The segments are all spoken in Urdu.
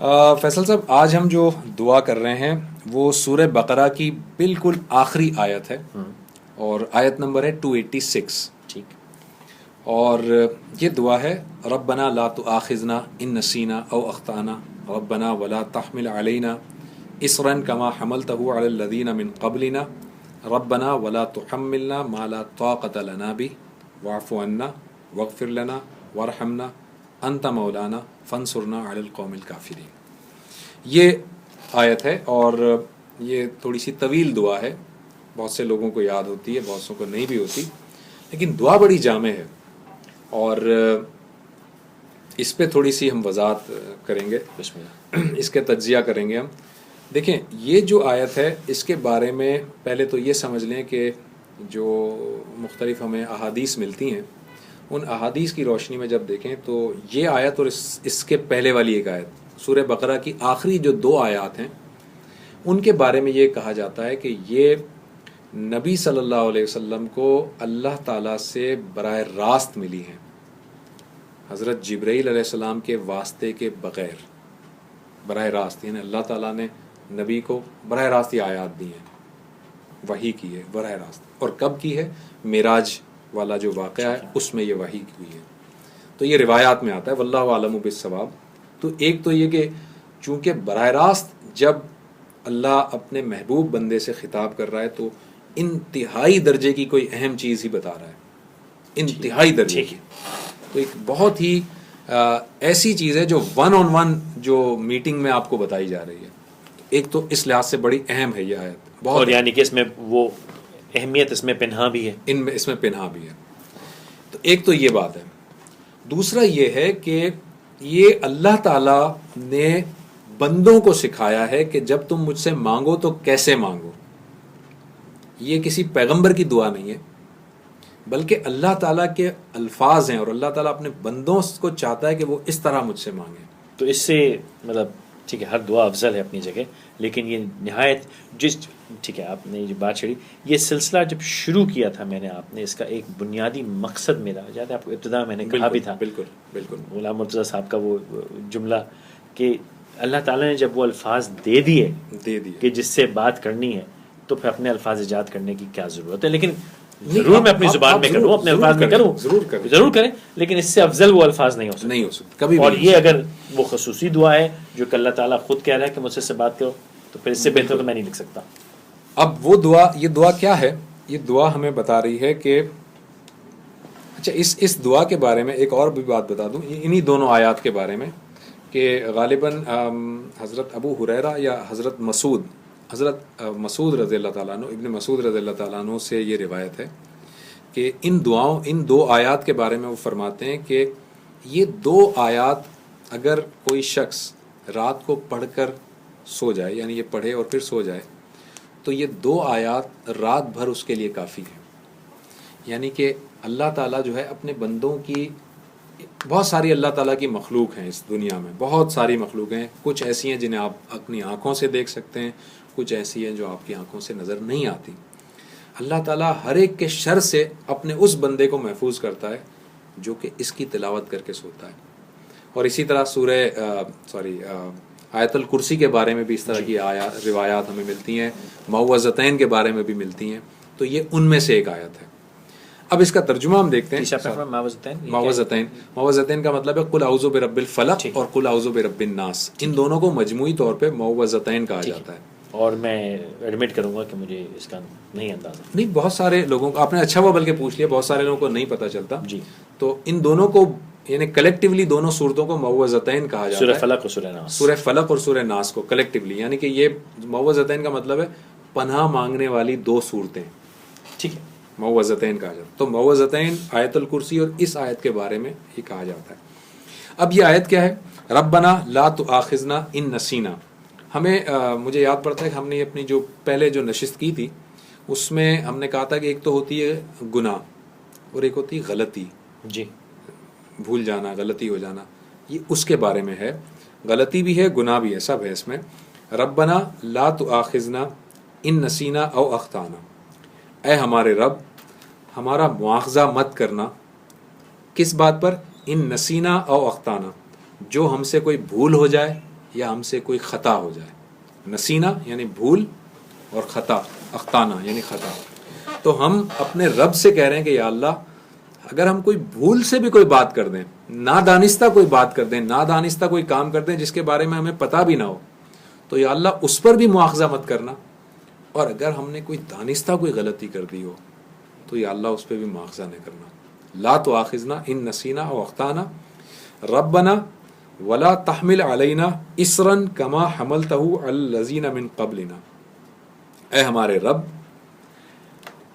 فیصل صاحب، آج ہم جو دعا کر رہے ہیں وہ سورہ بقرہ کی بالکل آخری آیت ہے، اور آیت نمبر ہے 286. ٹھیک. اور یہ دعا ہے: ربنا لا تؤاخذنا ان نسینا او اخطانا ربنا ولا تحمل علینا اصرا کما حملته علی الذین من قبلنا ربنا ولا تحملنا ما لا طاقت لنا به واعف عنا واغفر لنا وارحمنا انت مولانا فانصرنا علی القوم الکافرین. یہ آیت ہے اور یہ تھوڑی سی طویل دعا ہے، بہت سے لوگوں کو یاد ہوتی ہے، بہت سوں کو نہیں بھی ہوتی، لیکن دعا بڑی جامع ہے اور اس پہ تھوڑی سی ہم وضاحت کریں گے، اس کے تجزیہ کریں گے ہم. دیکھیں، یہ جو آیت ہے اس کے بارے میں پہلے تو یہ سمجھ لیں کہ جو مختلف ہمیں احادیث ملتی ہیں، ان احادیث کی روشنی میں جب دیکھیں تو یہ آیت اور اس کے پہلے والی ایک آیت، سورہ بقرہ کی آخری جو 2 آیات ہیں، ان کے بارے میں یہ کہا جاتا ہے کہ یہ نبی صلی اللہ علیہ وسلم کو اللہ تعالیٰ سے براہ راست ملی ہیں، حضرت جبرائیل علیہ السلام کے واسطے کے بغیر، براہ راست. یعنی اللہ تعالیٰ نے نبی کو براہ راست یہ آیات دی ہیں، وحی کی ہے براہ راست. اور کب کی ہے؟ معراج والا جو واقعہ ہے اس میں یہ وحی ہوئی ہے. تو یہ روایات میں آتا ہے، واللہ اعلم بالصواب. تو ایک تو یہ کہ چونکہ براہ راست جب اللہ اپنے محبوب بندے سے خطاب کر رہا ہے تو انتہائی درجے کی کوئی اہم چیز ہی بتا رہا ہے، انتہائی درجے کی. تو ایک بہت ہی ایسی چیز ہے جو 1-on-1 جو میٹنگ میں آپ کو بتائی جا رہی ہے. ایک تو اس لحاظ سے بڑی اہم ہے یہ آیت بہت، اور یعنی کہ اس میں وہ اہمیت اس میں پنہا بھی ہے، اس میں پنہا بھی ہے. تو ایک تو یہ بات ہے. دوسرا یہ ہے کہ یہ اللہ تعالیٰ نے بندوں کو سکھایا ہے کہ جب تم مجھ سے مانگو تو کیسے مانگو. یہ کسی پیغمبر کی دعا نہیں ہے، بلکہ اللہ تعالیٰ کے الفاظ ہیں، اور اللہ تعالیٰ اپنے بندوں کو چاہتا ہے کہ وہ اس طرح مجھ سے مانگیں. تو اس سے مطلب ٹھیک ہے، ہر دعا افضل ہے اپنی جگہ، لیکن یہ نہایت ٹھیک ہے، آپ نے یہ بات چھڑی. یہ سلسلہ جب شروع کیا تھا میں نے، آپ نے اس کا ایک بنیادی مقصد میرا جاتا ہے، آپ کو ابتدا میں نے کہا بھی تھا، بالکل غلام مرتضیٰ صاحب کا وہ جملہ کہ اللہ تعالیٰ نے جب وہ الفاظ دے دیے کہ جس سے بات کرنی ہے تو پھر اپنے الفاظ ایجاد کرنے کی کیا ضرورت ہے. لیکن ضرور میں اپنی زبان میں کروں، اپنے الفاظ میں کروں، ضرور کریں، لیکن اس سے افضل وہ الفاظ نہیں ہو سکتے کبھی. اور یہ اگر وہ خصوصی دعا ہے جو کہ اللہ تعالیٰ خود کہہ رہا ہے کہ مجھ سے بات کرو، تو پھر اس سے بہتر تو میں نہیں لکھ سکتا. اب وہ دعا، یہ دعا کیا ہے؟ یہ دعا ہمیں بتا رہی ہے کہ اچھا، اس دعا کے بارے میں ایک اور بھی بات بتا دوں انہی دونوں آیات کے بارے میں، کہ غالباً حضرت ابو ہریرہ یا حضرت مسعود رضی اللہ تعالیٰ عنہ، ابن مسعود رضی اللہ تعالیٰ عنہ سے یہ روایت ہے کہ ان 2 آیات کے بارے میں وہ فرماتے ہیں کہ یہ 2 آیات اگر کوئی شخص رات کو پڑھ کر سو جائے، یعنی یہ پڑھے اور پھر سو جائے، تو یہ 2 آیات رات بھر اس کے لیے کافی ہے. یعنی کہ اللہ تعالیٰ جو ہے اپنے بندوں کی، بہت ساری اللہ تعالیٰ کی مخلوق ہیں اس دنیا میں، بہت ساری مخلوق ہیں. کچھ ایسی ہیں جنہیں آپ اپنی آنکھوں سے دیکھ سکتے ہیں، کچھ ایسی ہیں جو آپ کی آنکھوں سے نظر نہیں آتی. اللہ تعالیٰ ہر ایک کے شر سے اپنے اس بندے کو محفوظ کرتا ہے جو کہ اس کی تلاوت کر کے سوتا ہے. اور اسی طرح آیت الکرسی کے بارے میں بھی اس طرح کی روایات ہمیں ملتی ہیں، معوذتین کے بارے میں بھی ملتی ہیں. تو یہ ان میں سے ایک آیت ہے. اب اس کا ترجمہ ہم دیکھتے ہیں. معوذتین کا مطلب ہے قل اعوذ برب الفلق اور قل اعوذ برب الناس. ان دونوں کو مجموعی طور پہ معوذتین کہا جاتا ہے. اور میں ایڈمٹ کروں گا کہ مجھے اس کا نہیں اندازہ. نہیں، بہت سارے لوگوں کو آپ نے اچھا ہوا بلکہ پوچھ لیا، بہت سارے لوگوں کو نہیں پتہ چلتا. جی. تو ان دونوں کو یعنی کلیکٹیولی دونوں صورتوں کو معوذتین کہا جاتا ہے. سورہ فلق اور سورہ ناس. سورہ فلق اور سورہ ناس کو کلیکٹیولی، یعنی کہ یہ معوذتین کا مطلب ہے پناہ مانگنے والی 2 صورتیں. ٹھیک ہے، معوذتین کہا جاتا ہے. تو معوذتین آیت الکرسی اور اس آیت کے بارے میں یہ کہا جاتا ہے. اب یہ آیت کیا ہے؟ ربنا لا تؤاخذنا ان نسینا. ہمیں مجھے یاد پڑتا ہے کہ ہم نے اپنی جو پہلے جو نشست کی تھی اس میں ہم نے کہا تھا کہ ایک تو ہوتی ہے گناہ اور ایک ہوتی ہے غلطی. جی. بھول جانا، غلطی ہو جانا، یہ اس کے بارے میں ہے. غلطی بھی ہے، گناہ بھی ہے، سب ہے اس میں. ربنا لا تؤاخذنا ان نسینا او اخطانا. اے ہمارے رب، ہمارا مواخذہ مت کرنا. کس بات پر؟ ان نسینا او اخطانا، جو ہم سے کوئی بھول ہو جائے یا ہم سے کوئی خطا ہو جائے. نسینا یعنی بھول اور خطا اختانا یعنی خطا. تو ہم اپنے رب سے کہہ رہے ہیں کہ یا اللہ اگر ہم کوئی بھول سے بھی کوئی بات کر دیں, نادانستہ کوئی بات کر دیں, نادانستہ کوئی کام کر دیں جس کے بارے میں ہمیں پتہ بھی نہ ہو, تو یا اللہ اس پر بھی مواخذہ مت کرنا. اور اگر ہم نے کوئی دانستہ کوئی غلطی کر دی ہو تو یا اللہ اس پہ بھی مواخذہ نہ کرنا. لا تؤاخذنا ان نسینا او اخطانا ربنا ولا تحمل علینا اصرا کما حملتہ علی الذین من قبلنا. اے ہمارے رب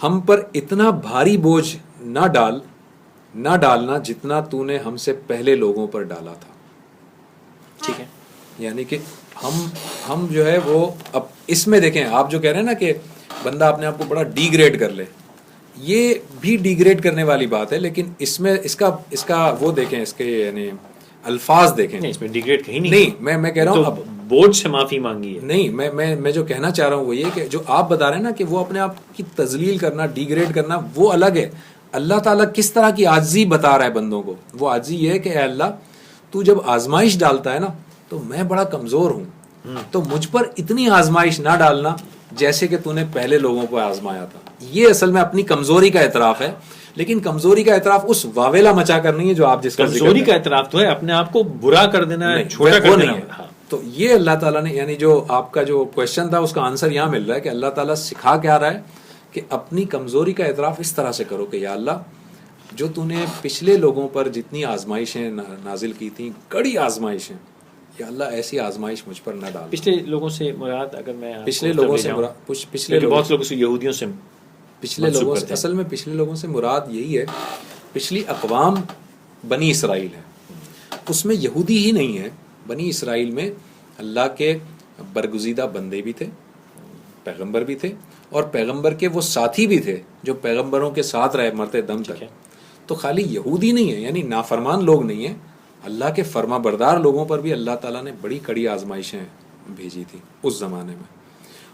ہم پر اتنا بھاری بوجھ نہ ڈالنا جتنا تو نے ہم سے پہلے لوگوں پر ڈالا تھا. ٹھیک ہے, یعنی کہ ہم جو ہے وہ اب اس میں دیکھیں آپ جو کہہ رہے ہیں نا کہ بندہ اپنے آپ کو بڑا ڈی گریڈ کر لے, یہ بھی ڈی گریڈ کرنے والی بات ہے, لیکن اس میں اس کا وہ دیکھیں, اس کے یعنی الفاظ دیکھیں. نہیں, اس میں ڈی گریڈ کہیں نہیں, میں کہہ رہا ہوں اب بورڈ سے معافی مانگی ہے. نہیں, میں جو کہنا چاہ رہا ہوں وہ یہ کہ جو آپ بتا رہے ہیں نا کہ وہ اپنے آپ کی تذلیل کرنا, ڈی گریڈ کرنا, وہ الگ ہے. اللہ تعالیٰ کس طرح کی عاجزی بتا رہا ہے بندوں کو. وہ عاجزی یہ ہے کہ اے اللہ تو جب آزمائش ڈالتا ہے نا تو میں بڑا کمزور ہوں, تو مجھ پر اتنی آزمائش نہ ڈالنا جیسے کہ تو نے پہلے لوگوں کو آزمایا تھا. یہ اصل میں اپنی کمزوری کا اعتراف ہے, لیکن کمزوری کا اعتراف اس واویلا مچا کر نہیں ہے جو آپ جس کا کمزوری کا اعتراف تو ہے اپنے آپ کو برا کر دینا ہے, چھوٹا کر دینا ہے. تو یہ اللہ تعالیٰ نے یعنی جو آپ کا جو کوشچن تھا اس کا آنسر یہاں مل رہا ہے کہ اللہ تعالیٰ سکھا کیا رہا ہے کہ اپنی کمزوری کا اعتراف اس طرح سے کرو کہ یا اللہ جو تو نے پچھلے لوگوں پر جتنی آزمائشیں نازل کی تھیں, کڑی آزمائشیں, یا اللہ ایسی آزمائش مجھ پر نہ ڈال. پچھلے لوگوں سے مراد اگر میں پچھلے لوگوں سے بہت لوگوں سے یہودیوں سے پچھلے لوگوں سے اصل میں پچھلے لوگوں سے مراد یہی ہے, پچھلی اقوام بنی اسرائیل ہے, اس میں یہودی ہی نہیں ہے. بنی اسرائیل میں اللہ کے برگزیدہ بندے بھی تھے, پیغمبر بھی تھے, اور پیغمبر کے وہ ساتھی بھی تھے جو پیغمبروں کے ساتھ رہے مرتے دم تک. تو خالی یہودی نہیں ہے, یعنی نافرمان لوگ نہیں ہیں, اللہ کے فرما بردار لوگوں پر بھی اللہ تعالیٰ نے بڑی کڑی آزمائشیں بھیجی تھی اس زمانے میں.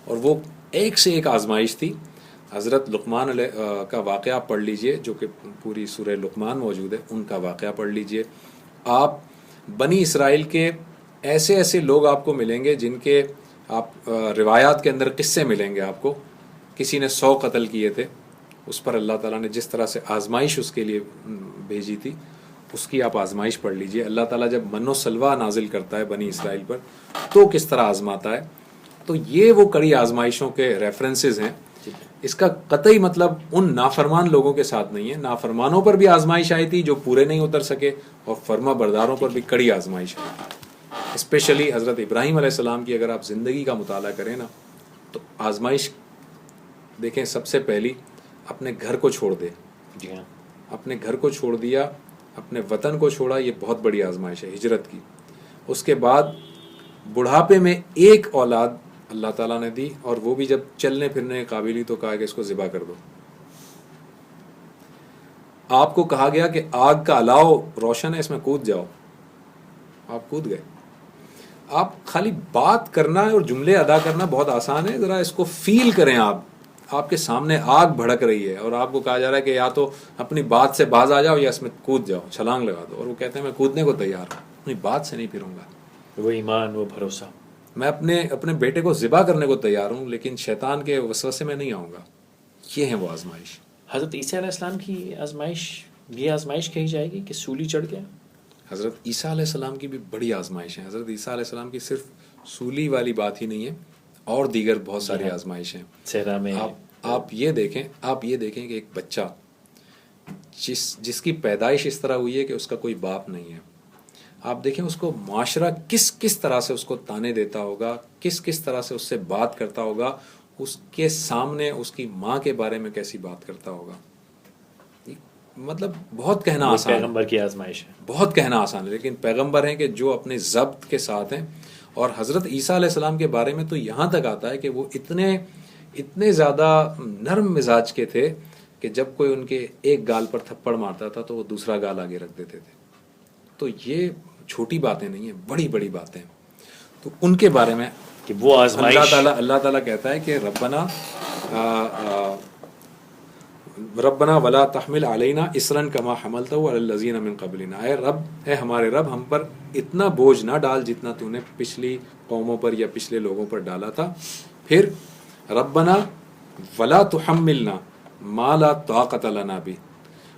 اور وہ ایک سے ایک آزمائش تھی. حضرت لقمان علیہ کا واقعہ پڑھ لیجئے, جو کہ پوری سورہ لقمان موجود ہے, ان کا واقعہ پڑھ لیجئے. آپ بنی اسرائیل کے ایسے ایسے لوگ آپ کو ملیں گے جن کے آپ روایات کے اندر قصے ملیں گے آپ کو. کسی نے 100 قتل کیے تھے, اس پر اللہ تعالیٰ نے جس طرح سے آزمائش اس کے لیے بھیجی تھی اس کی آپ آزمائش پڑھ لیجئے. اللہ تعالیٰ جب من و سلوہ نازل کرتا ہے بنی اسرائیل پر تو کس طرح آزماتا ہے. تو یہ وہ کڑی آزمائشوں کے ریفرنسز ہیں. اس کا قطعی مطلب ان نافرمان لوگوں کے ساتھ نہیں ہے. نافرمانوں پر بھی آزمائش آئی تھی جو پورے نہیں اتر سکے, اور فرما برداروں پر بھی کڑی آزمائش آئی تھی. اسپیشلی حضرت ابراہیم علیہ السلام کی اگر آپ زندگی کا مطالعہ کریں نا تو آزمائش دیکھیں. سب سے پہلی اپنے گھر کو چھوڑ دے, اپنے گھر کو چھوڑ دیا, اپنے وطن کو چھوڑا, یہ بہت بڑی آزمائش ہے ہجرت کی. اس کے بعد بڑھاپے میں ایک اولاد اللہ تعالیٰ نے دی, اور وہ بھی جب چلنے پھرنے کے قابل ہی تو کہا کہ اس کو ذبح کر دو. آپ کو کہا گیا کہ آگ کا الاؤ روشن ہے, اس میں کود جاؤ, آپ کود گئے. آپ خالی بات کرنا اور جملے ادا کرنا بہت آسان ہے, ذرا اس کو فیل کریں. آپ کے سامنے آگ بھڑک رہی ہے اور آپ کو کہا جا رہا ہے کہ یا تو اپنی بات سے باز آ جاؤ یا اس میں کود جاؤ, چھلانگ لگا دو. اور وہ کہتے ہیں میں کودنے کو تیار ہوں, اپنی بات سے نہیں پھروں گا. وہ ایمان, وہ بھروسہ. میں اپنے بیٹے کو ذبح کرنے کو تیار ہوں, لیکن شیطان کے وسوسے میں نہیں آؤں گا. یہ ہے وہ آزمائش. حضرت عیسیٰ علیہ السلام کی آزمائش, یہ آزمائش کہی جائے گی کہ سولی چڑھ گیا. حضرت عیسیٰ علیہ السلام کی بھی بڑی آزمائش ہیں. حضرت عیسیٰ علیہ السلام کی صرف سولی والی بات ہی نہیں ہے, اور دیگر بہت ساری آزمائشیں. صحرا میں آپ یہ دیکھیں کہ ایک بچہ جس کی پیدائش اس طرح ہوئی ہے کہ اس کا کوئی باپ نہیں ہے, آپ دیکھیں اس کو معاشرہ کس طرح سے اس کو تانے دیتا ہوگا, کس طرح سے اس سے بات کرتا ہوگا, اس کے سامنے اس کی ماں کے بارے میں کیسی بات کرتا ہوگا. مطلب بہت کہنا آسان ہے, پیغمبر کی آزمائش ہے, بہت کہنا آسان ہے, لیکن پیغمبر ہیں کہ جو اپنے ضبط کے ساتھ ہیں. اور حضرت عیسیٰ علیہ السلام کے بارے میں تو یہاں تک آتا ہے کہ وہ اتنے زیادہ نرم مزاج کے تھے کہ جب کوئی ان کے ایک گال پر تھپڑ مارتا تھا تو وہ دوسرا گال آگے رکھ دیتے تھے. تو یہ چھوٹی باتیں نہیں ہیں, بڑی بڑی باتیں. تو ان کے بارے میں کہ وہ آزمائش اللہ تعالیٰ کہتا ہے کہ ربنا ربنا ولا تحمل علینا اسرن کما حملتہ علی الذین من قبلنا، اے رب، اے ہمارے رب، ہم پر اتنا بوجھ نہ ڈال جتنا تو نے پچھلی قوموں پر یا پچھلے لوگوں پر ڈالا تھا. پھر ربنا ولا تحملنا ما لا طاقت لنا بہ،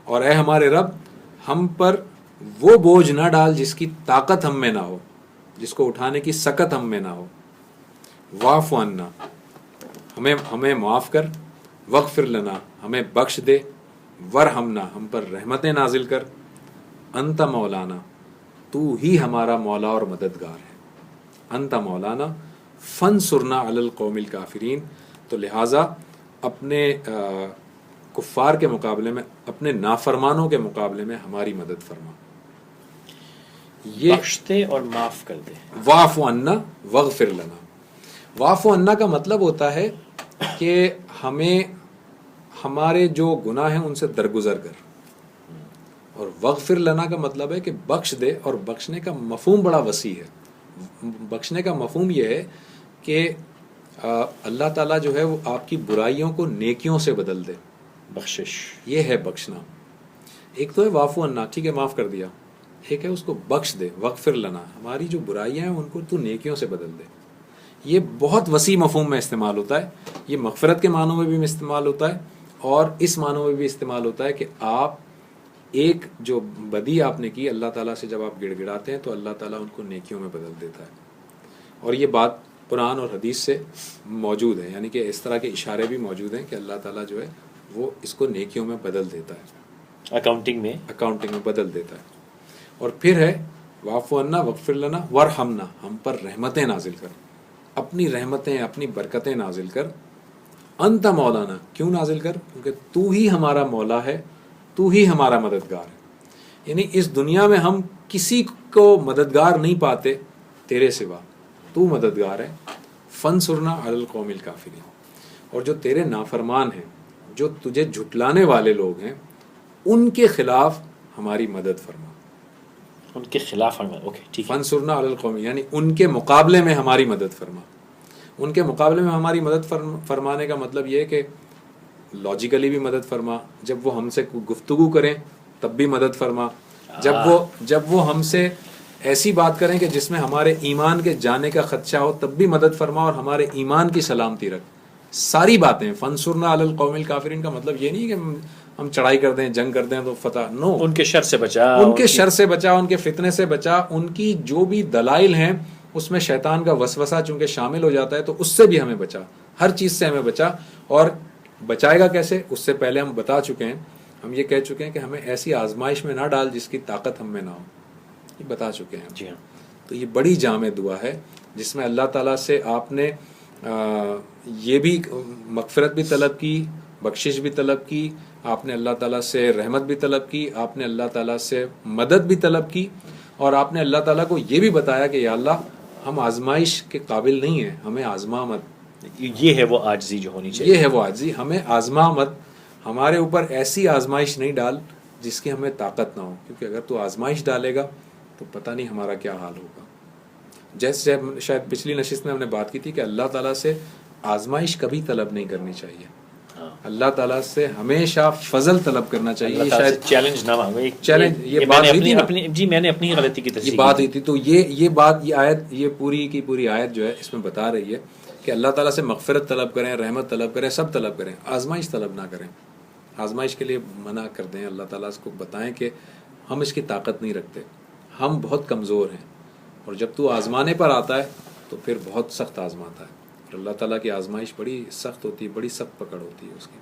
اور اے ہمارے رب، ہم پر وہ بوجھ نہ ڈال جس کی طاقت ہم میں نہ ہو، جس کو اٹھانے کی سکت ہم میں نہ ہو. واعف عنا، ہمیں معاف کر، واغفر لنا، ہمیں بخش دے، ورحمنا، ہم پر رحمتیں نازل کر، انت مولانا، تو ہی ہمارا مولا اور مددگار ہے. انت مولانا فانصرنا علی القوم الکافرین. تو لہٰذا اپنے کفار کے مقابلے میں، اپنے نافرمانوں کے مقابلے میں ہماری مدد فرما. یہ بخش دے اور معاف کر دے. واعف عنا واغفر لنا. واعف عنا کا مطلب ہوتا ہے کہ ہمیں ہمارے جو گناہ ہیں ان سے درگزر کر، اور واغفر لنا کا مطلب ہے کہ بخش دے. اور بخشنے کا مفہوم بڑا وسیع ہے. بخشنے کا مفہوم یہ ہے کہ اللہ تعالیٰ جو ہے وہ آپ کی برائیوں کو نیکیوں سے بدل دے. بخشش، یہ ہے بخشنا. ایک تو ہے واعف عنا، ٹھیک ہے معاف کر دیا. ایک ہے اس کو بخش دے، واغفر لنا، ہماری جو برائیاں ہیں ان کو تو نیکیوں سے بدل دے. یہ بہت وسیع مفہوم میں استعمال ہوتا ہے. یہ مغفرت کے معنوں میں بھی استعمال ہوتا ہے، اور اس معنوں میں بھی استعمال ہوتا ہے کہ آپ ایک جو بدی آپ نے کی، اللہ تعالیٰ سے جب آپ گڑ گڑاتے ہیں تو اللہ تعالیٰ ان کو نیکیوں میں بدل دیتا ہے. اور یہ بات قرآن اور حدیث سے موجود ہے، یعنی کہ اس طرح کے اشارے بھی موجود ہیں کہ اللہ تعالیٰ جو ہے وہ اس کو نیکیوں میں بدل دیتا ہے، اکاؤنٹنگ میں بدل دیتا ہے. اور پھر ہے واعف عنا واغفر لنا ورحمنا، ہم پر رحمتیں نازل کر، اپنی رحمتیں، اپنی برکتیں نازل کر. انت مولانا، کیوں نازل کر؟ کیونکہ تو ہی ہمارا مولا ہے، تو ہی ہمارا مددگار ہے. یعنی اس دنیا میں ہم کسی کو مددگار نہیں پاتے تیرے سوا، تو مددگار ہے. فانصرنا علی القوم الکافرین. اور جو تیرے نافرمان ہیں، جو تجھے جھٹلانے والے لوگ ہیں، ان کے خلاف ہماری مدد فرما. ان کے خلاف اوکے ٹھیک ہے. فانصرنا علی القوم، یعنی ان کے مقابلے میں ہماری مدد فرما. ان کے مقابلے میں ہماری مدد فرمانے کا مطلب یہ ہے کہ لاجیکلی بھی مدد فرما، جب وہ ہم سے گفتگو کریں تب بھی مدد فرما، جب وہ ہم سے ایسی بات کریں کہ جس میں ہمارے ایمان کے جانے کا خدشہ ہو تب بھی مدد فرما، اور ہمارے ایمان کی سلامتی رکھ. ساری باتیں. فانصرنا علی القوم الکافرین کا مطلب یہ نہیں کہ ہم چڑھائی کر دیں، جنگ کر دیں تو فتح. نو، ان کے شر سے بچا، ان کے شر سے بچا، ان کے فتنے سے بچا. ان کی جو بھی دلائل ہیں اس میں شیطان کا وسوسہ چونکہ شامل ہو جاتا ہے تو اس سے بھی ہمیں بچا، ہر چیز سے ہمیں بچا. اور بچائے گا کیسے؟ اس سے پہلے ہم بتا چکے ہیں، ہم یہ کہہ چکے ہیں کہ ہمیں ایسی آزمائش میں نہ ڈال جس کی طاقت ہم میں نہ ہو. یہ بتا چکے ہیں. جی ہاں. تو یہ بڑی جامع دعا ہے جس میں اللہ تعالیٰ سے آپ نے یہ بھی مغفرت بھی طلب کی، بخشش بھی طلب کی، آپ نے اللہ تعالیٰ سے رحمت بھی طلب کی، آپ نے اللہ تعالیٰ سے مدد بھی طلب کی، اور آپ نے اللہ تعالیٰ کو یہ بھی بتایا کہ یا اللہ ہم آزمائش کے قابل نہیں ہیں، ہمیں آزما مت. یہ ہے وہ عاجزی جو ہونی چاہیے. یہ ہے وہ عاجزی، ہمیں آزما مت، ہمارے اوپر ایسی آزمائش نہیں ڈال جس کی ہمیں طاقت نہ ہو، کیونکہ اگر تو آزمائش ڈالے گا تو پتہ نہیں ہمارا کیا حال ہوگا. جیسے شاید پچھلی نشست میں ہم نے بات کی تھی کہ اللہ تعالیٰ سے آزمائش کبھی طلب نہیں کرنی چاہیے. اللہ تعالیٰ سے ہمیشہ فضل طلب کرنا چاہیے. شاید چیلنج نہ مانگو، ایک چیلنج. یہ بات ہوئی تھی، جی میں نے اپنی غلطی کی تصدیق، یہ بات ہوئی تھی. تو یہ بات، یہ آیت، یہ پوری کی پوری آیت جو ہے اس میں بتا رہی ہے کہ اللہ تعالیٰ سے مغفرت طلب کریں، رحمت طلب کریں، سب طلب کریں، آزمائش طلب نہ کریں. آزمائش کے لیے منع کر دیں. اللہ تعالیٰ کو بتائیں کہ ہم اس کی طاقت نہیں رکھتے، ہم بہت کمزور ہیں، اور جب تو آزمانے پر آتا ہے تو پھر بہت سخت آزماتا ہے. اور اللہ تعالیٰ کی آزمائش بڑی سخت ہوتی ہے، بڑی سخت پکڑ ہوتی ہے اس کی.